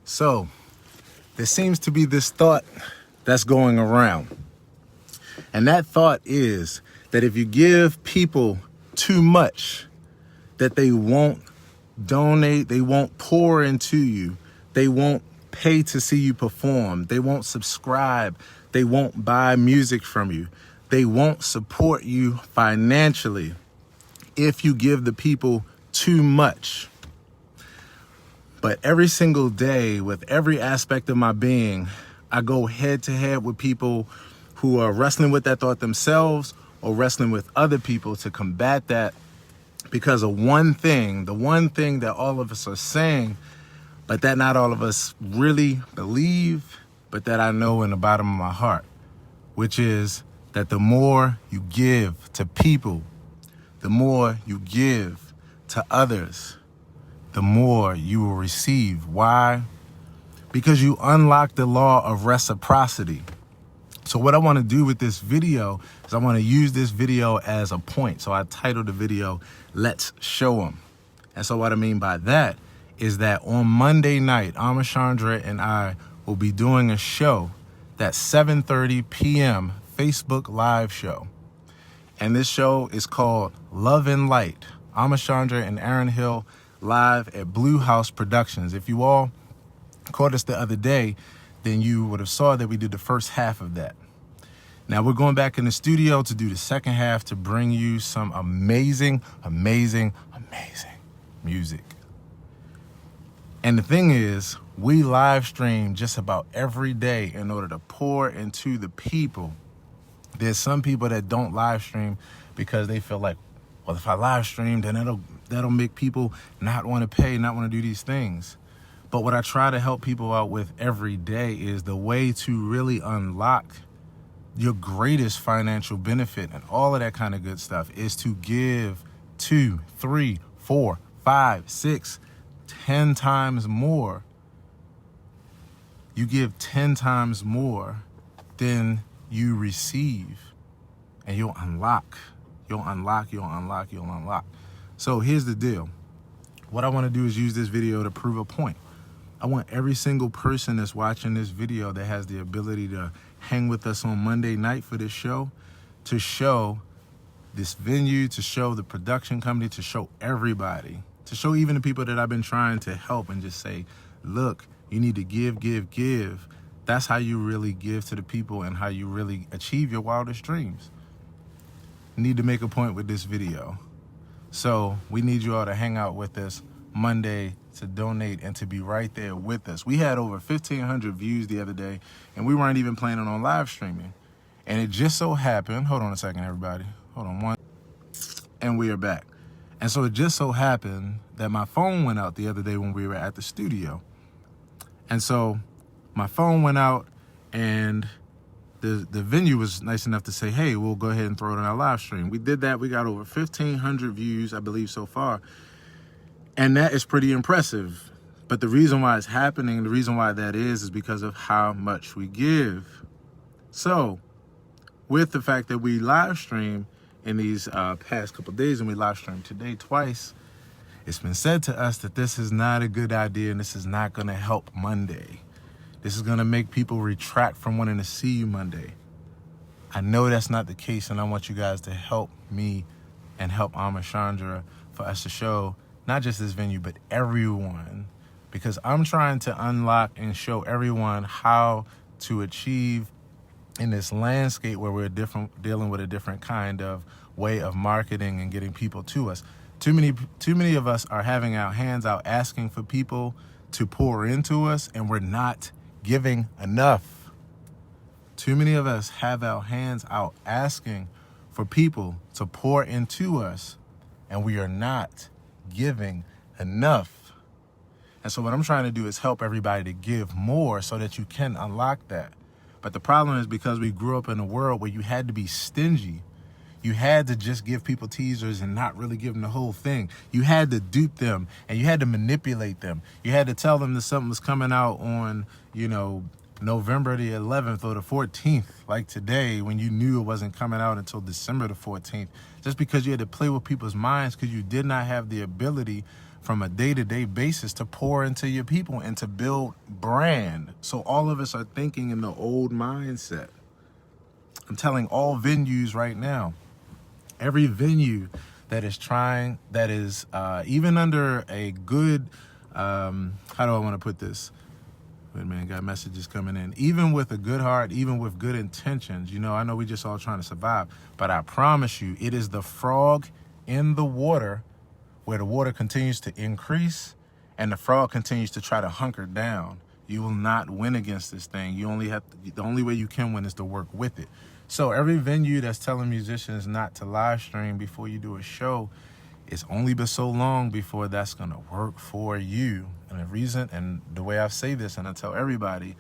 So there seems to be this thought that's going around. And that thought is that if you give people too much, that they won't donate, they won't pour into you, they won't pay to see you perform, they won't subscribe, they won't buy music from you, they won't support you financially if you give the people too much. But every single day, with every aspect of my being, I go head to head with people who are wrestling with that thought themselves or wrestling with other people to combat that because of one thing, the one thing that all of us are saying, but that not all of us really believe, but that I know in the bottom of my heart, which is that the more you give to people, the more you give to others, the more you will receive. Why? Because you unlock the law of reciprocity. So what I want to do with this video is I want to use this video as a point. So I titled the video, Let's Show 'em. And so what I mean by that is that on Monday night, Amachandra and I will be doing a show that's 7:30 p.m. Facebook Live show. And this show is called Love and Light. Amachandra and Aaron Hill live at Blue House Productions. If you all caught us the other day, then you would have saw that we did the first half of that. Now we're going back in the studio to do the second half to bring you some amazing, amazing, amazing music. And the thing is, we live stream just about every day in order to pour into the people. There's some people that don't live stream because they feel like, well, if I live stream, then that'll make people not want to pay, not want to do these things. But what I try to help people out with every day is the way to really unlock your greatest financial benefit and all of that kind of good stuff is to give 2, 3, 4, 5, 6, 10 times more. You give 10 times more than you receive, and you'll unlock. So here's the deal. What I want to do is use this video to prove a point. I want every single person that's watching this video that has the ability to hang with us on Monday night for this show, to show this venue, to show the production company, to show everybody, to show even the people that I've been trying to help and just say, look, you need to give. That's how you really give to the people and how you really achieve your wildest dreams. Need to make a point with this video. So we need you all to hang out with us Monday to donate and to be right there with us. We had over 1,500 views the other day, and we weren't even planning on live streaming. And it just so happened, hold on a second, everybody. Hold on one. And we are back. And so it just so happened that my phone went out the other day when we were at the studio. And so my phone went out, and the venue was nice enough to say, hey, we'll go ahead and throw it on our live stream. We did that. We got over 1,500 views, I believe, so far. And that is pretty impressive. But the reason why it's happening, the reason why that is because of how much we give. So with the fact that we live stream in these past couple of days, and we live streamed today twice, it's been said to us that this is not a good idea and this is not going to help Monday. This is going to make people retract from wanting to see you Monday. I know that's not the case, and I want you guys to help me and help Amachandra for us to show not just this venue, but everyone, because I'm trying to unlock and show everyone how to achieve in this landscape where we're dealing with a different kind of way of marketing and getting people to us. Too many of us are having our hands out asking for people to pour into us, and we're not giving enough. Too many of us have our hands out asking for people to pour into us, and we are not giving enough. And so what I'm trying to do is help everybody to give more so that you can unlock that. But the problem is, because we grew up in a world where you had to be stingy, you had to just give people teasers and not really give them the whole thing. You had to dupe them and you had to manipulate them. You had to tell them that something was coming out on, November the 11th or the 14th, like today, when you knew it wasn't coming out until December the 14th, just because you had to play with people's minds because you did not have the ability from a day-to-day basis to pour into your people and to build brand. So all of us are thinking in the old mindset. I'm telling all venues right now, every venue that is trying, that is even under a good, how do I want to put this? Wait a minute, got messages coming in. Even with a good heart, even with good intentions, you know, I know we just all trying to survive, but I promise you, it is the frog in the water where the water continues to increase and the frog continues to try to hunker down. You will not win against this thing. You only have to, the only way you can win is to work with it. So every venue that's telling musicians not to live stream before you do a show, it's only been so long before that's gonna work for you. And the reason, and the way I say this, and I tell everybody,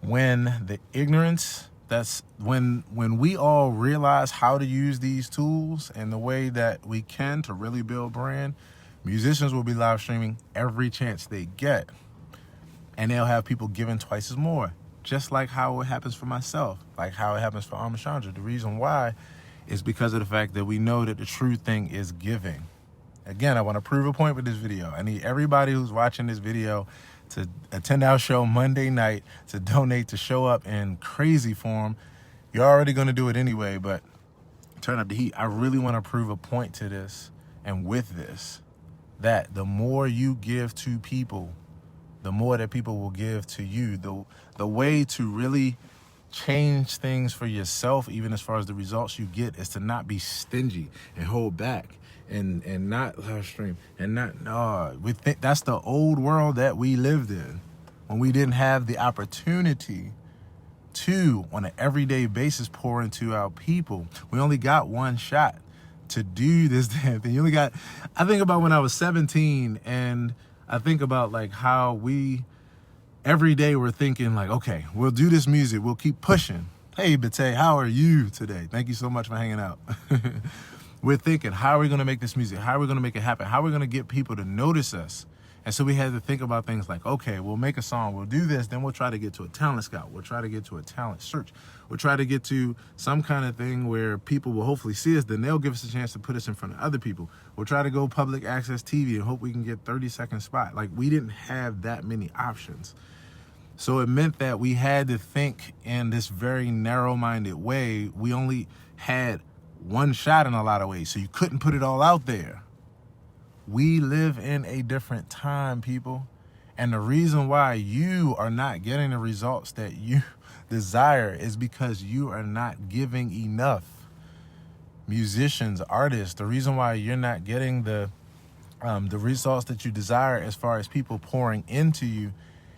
when the ignorance, that's when we all realize how to use these tools and the way that we can to really build brand, musicians will be live streaming every chance they get. And they'll have people giving twice as more, just like how it happens for myself, like how it happens for Amachandra. The reason why is because of the fact that we know that the true thing is giving. Again, I want to prove a point with this video. I need everybody who's watching this video to attend our show Monday night, to donate, to show up in crazy form. You're already going to do it anyway, but turn up the heat. I really want to prove a point to this, and with this, that the more you give to people, the more that people will give to you. The way to really change things for yourself, even as far as the results you get, is to not be stingy and hold back and not live stream and not, no. We think that's the old world that we lived in when we didn't have the opportunity to, on an everyday basis, pour into our people. We only got one shot to do this damn thing. You only got, I think about when I was 17, and I think about like how we, every day we're thinking like, okay, we'll do this music, we'll keep pushing. Hey, Bate, how are you today? Thank you so much for hanging out. We're thinking, how are we gonna make this music? How are we gonna make it happen? How are we gonna get people to notice us? And so we had to think about things like, okay, we'll make a song, we'll do this, then we'll try to get to a talent scout, we'll try to get to a talent search, we'll try to get to some kind of thing where people will hopefully see us, then they'll give us a chance to put us in front of other people. We'll try to go public access TV and hope we can get 30-second spot. Like, we didn't have that many options. So it meant that we had to think in this very narrow-minded way. We only had one shot in a lot of ways, so you couldn't put it all out there. We live in a different time, people. And the reason why you are not getting the results that you desire is because you are not giving enough. Musicians, artists, the reason why you're not getting the results that you desire as far as people pouring into you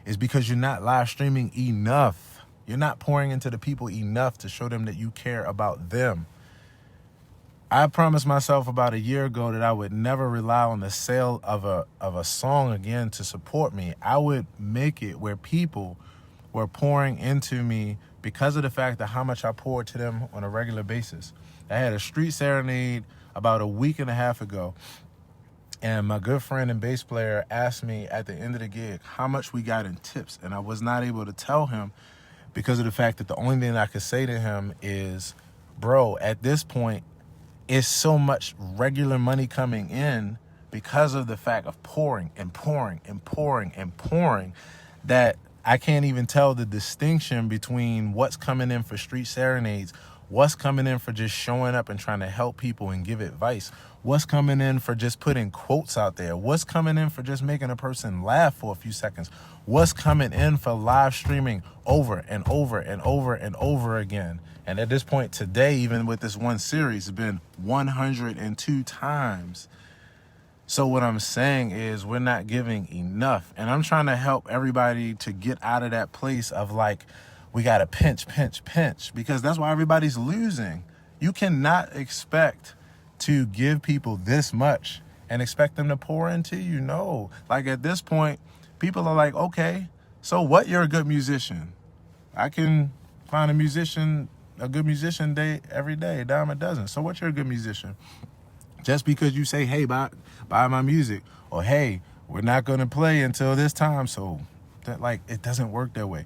is because you're not live streaming enough. You're not pouring into the people enough to show them that you care about them. I promised myself about a year ago that I would never rely on the sale of a song again to support me. I would make it where people were pouring into me because of the fact that how much I poured to them on a regular basis. I had a street serenade about a week and a half ago, and my good friend and bass player asked me at the end of the gig how much we got in tips, and I was not able to tell him because of the fact that the only thing I could say to him is, bro, at this point, it's so much regular money coming in because of the fact of pouring and pouring and pouring and pouring that I can't even tell the distinction between what's coming in for street serenades, what's coming in for just showing up and trying to help people and give advice, what's coming in for just putting quotes out there, what's coming in for just making a person laugh for a few seconds, what's coming in for live streaming over and over and over and over again. And at this point today, even with this one series, it's been 102 times. So what I'm saying is we're not giving enough. And I'm trying to help everybody to get out of that place of like, we got to pinch, because that's why everybody's losing. You cannot expect to give people this much and expect them to pour into you. No. Like at this point, people are like, okay, so what? You're a good musician. I can find a good musician day every day, a dime a dozen. So what? You're a good musician. Just because you say, hey, buy my music, or hey, we're not going to play until this time. So that, like, it doesn't work that way.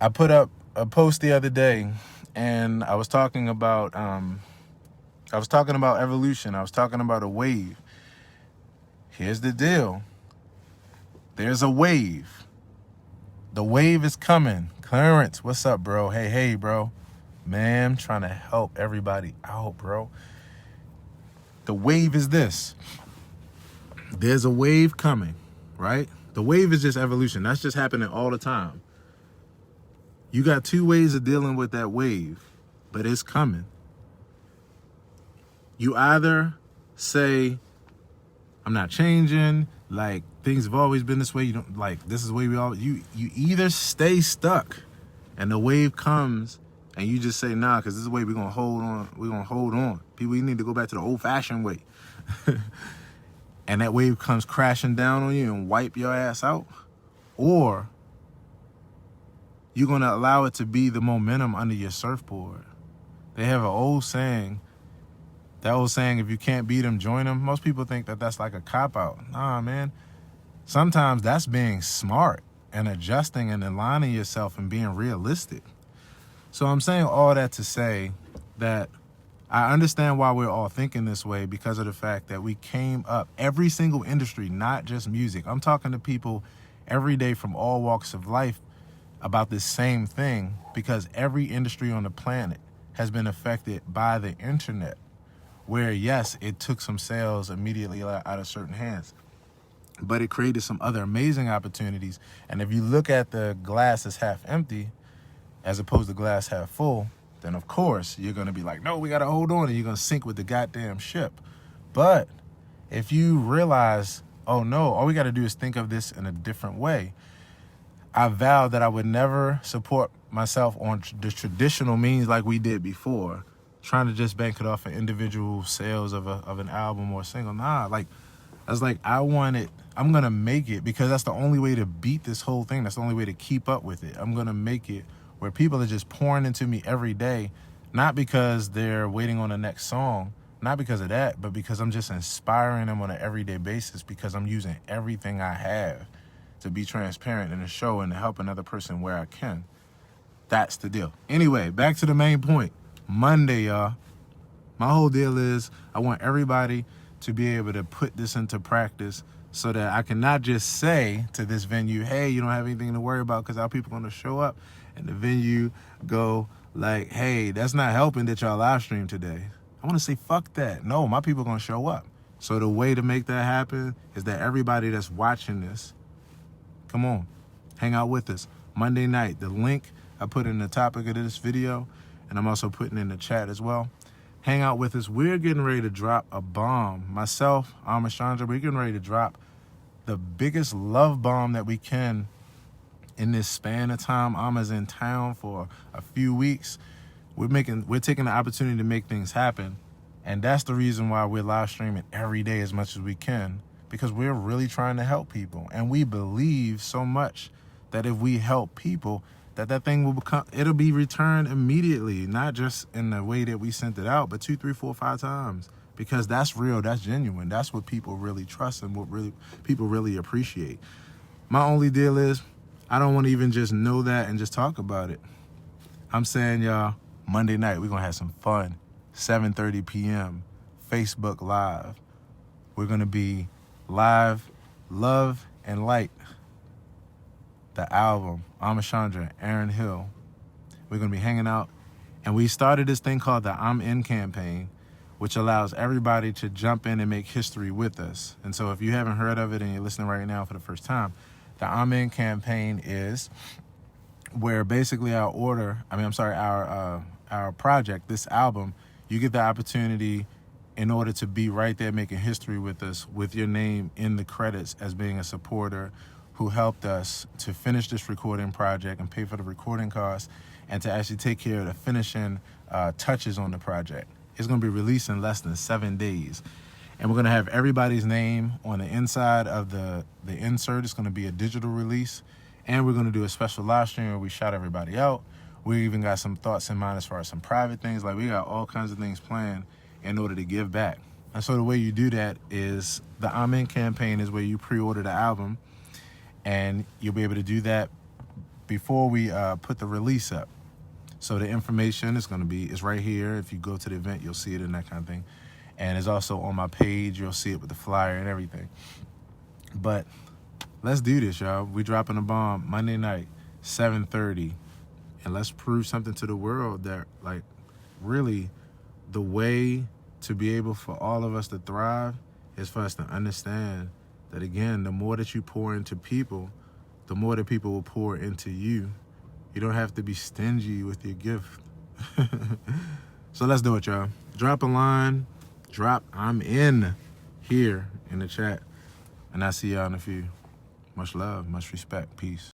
I put up a post the other day, and I was talking about evolution. I was talking about a wave. here's the deal. There's a wave. The wave is coming. Clarence, what's up, bro? Hey, bro. Man, I'm trying to help everybody out, bro. The wave is this. There's a wave coming, right? The wave is just evolution. That's just happening all the time. You got two ways of dealing with that wave, but it's coming. You either say, I'm not changing, like things have always been this way. You don't like this is the way we all you either stay stuck and the wave comes and you just say, nah, because this is the way we're gonna hold on. We're gonna hold on. People, you need to go back to the old-fashioned way. And that wave comes crashing down on you and wipe your ass out. Or you're gonna allow it to be the momentum under your surfboard. They have an old saying. That old saying, if you can't beat them, join them. Most people think that that's like a cop-out. Nah, man. Sometimes that's being smart and adjusting and aligning yourself and being realistic. So I'm saying all that to say that I understand why we're all thinking this way because of the fact that we came up, every single industry, not just music. I'm talking to people every day from all walks of life about this same thing because every industry on the planet has been affected by the internet. Where, yes, it took some sales immediately out of certain hands, but it created some other amazing opportunities. And if you look at the glass as half empty, as opposed to glass half full, then of course you're going to be like, no, we got to hold on, and you're going to sink with the goddamn ship. But if you realize, oh no, all we got to do is think of this in a different way. I vowed that I would never support myself on the traditional means like we did before, trying to just bank it off of individual sales of an album or a single. Nah, like, I was like, I'm going to make it because that's the only way to beat this whole thing. That's the only way to keep up with it. I'm going to make it where people are just pouring into me every day, not because they're waiting on the next song, not because of that, but because I'm just inspiring them on an everyday basis because I'm using everything I have to be transparent in the show and to help another person where I can. That's the deal. Anyway, back to the main point. Monday, y'all. My whole deal is I want everybody to be able to put this into practice so that I can not just say to this venue, hey, you don't have anything to worry about because our people are going to show up, and the venue go like, hey, that's not helping that y'all live stream today. I want to say, fuck that. No, my people are going to show up. So the way to make that happen is that everybody that's watching this, come on, hang out with us. Monday night, the link I put in the topic of this video, and I'm also putting in the chat as well. Hang out with us. We're getting ready to drop a bomb. Myself, Chandra, we're getting ready to drop the biggest love bomb that we can in this span of time. Ama's in town for a few weeks. We're taking the opportunity to make things happen. And that's the reason why we're live streaming every day as much as we can, because we're really trying to help people. And we believe so much that if we help people, that thing will it'll be returned immediately, not just in the way that we sent it out, but 2, 3, 4, 5 times, because that's real, that's genuine, that's what people really trust and what people really appreciate. My only deal is I don't want to even just know that and just talk about it. I'm saying, y'all, Monday night we're gonna have some fun. 7:30 p.m. Facebook Live. We're gonna be live, Love and Light. The album, Chandra, Aaron Hill. We're going to be hanging out. And we started this thing called the I'm In campaign, which allows everybody to jump in and make history with us. And so if you haven't heard of it and you're listening right now for the first time, the I'm In campaign is where basically our project, this album, you get the opportunity in order to be right there making history with us with your name in the credits as being a supporter who helped us to finish this recording project and pay for the recording costs and to actually take care of the finishing touches on the project. It's going to be released in less than 7 days. And we're going to have everybody's name on the inside of the insert. It's going to be a digital release. And we're going to do a special live stream where we shout everybody out. We even got some thoughts in mind as far as some private things. Like, we got all kinds of things planned in order to give back. And so the way you do that is the I'm In campaign is where you pre-order the album. And you'll be able to do that before we put the release up. So the information is right here. If you go to the event, you'll see it and that kind of thing. And it's also on my page. You'll see it with the flyer and everything. But let's do this, y'all. We dropping a bomb Monday night, 7:30. And let's prove something to the world that, like, really the way to be able for all of us to thrive is for us to understand that, again, the more that you pour into people, the more that people will pour into you. You don't have to be stingy with your gift. So let's do it, y'all. Drop a line. Drop "I'm in" here in the chat. And I'll see y'all in a few. Much love, much respect. Peace.